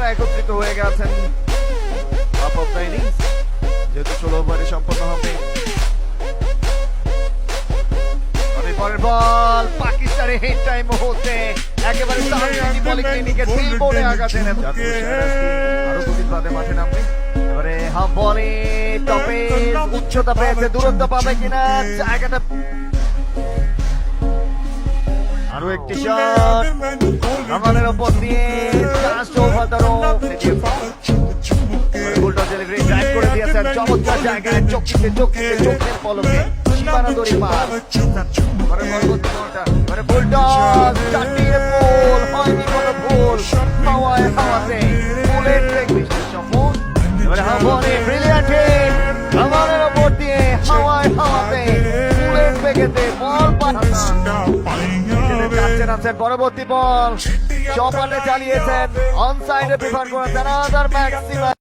ব্যাটসম্যানরা একত্রিত হয়ে গেছেন টপ অফ দ্য ইনিংস, যেহেতু 16 ওভারে সম্পন্ন হবে। পরের বল পাকিস্তানের হিট টাইম মুহূর্তে একেবারে পলিক্লিনিকের তিল বোর্ডে আঘাত এনে আরো দুদিন বাদে মাঠে নামবে। এবারে হাফ বলে টপে উচ্চতা পেয়েছে, দূরত্ব পাবে কিনা, জায়গাটা আরো একটি শট আমাদের ওপর দিয়ে just over the road. Bulldog delivery drive করে দিয়েছেন চমৎকার জায়গায়, চোখে চোখের পলকে সীমানা দড়ি পার। পরবর্তী বলটা এবারে বুলডগ চারটির বল, হয়নি কোনো ভুল, হাওয়াতে বুলেট ব্রেক বিশেষ সফল। এবারে হাফ বলে ব্রিলিয়ান্ট হিট আমাদের ওপর দিয়ে হাওয়াতে বুলেট ব্রেকেতে বল পাঠাচ্ছেন। পরবর্তী বল চপাটে চালিয়েছেন, অন সাইডে প্রিফার করেছেন আদার ম্যাক্সিমাম।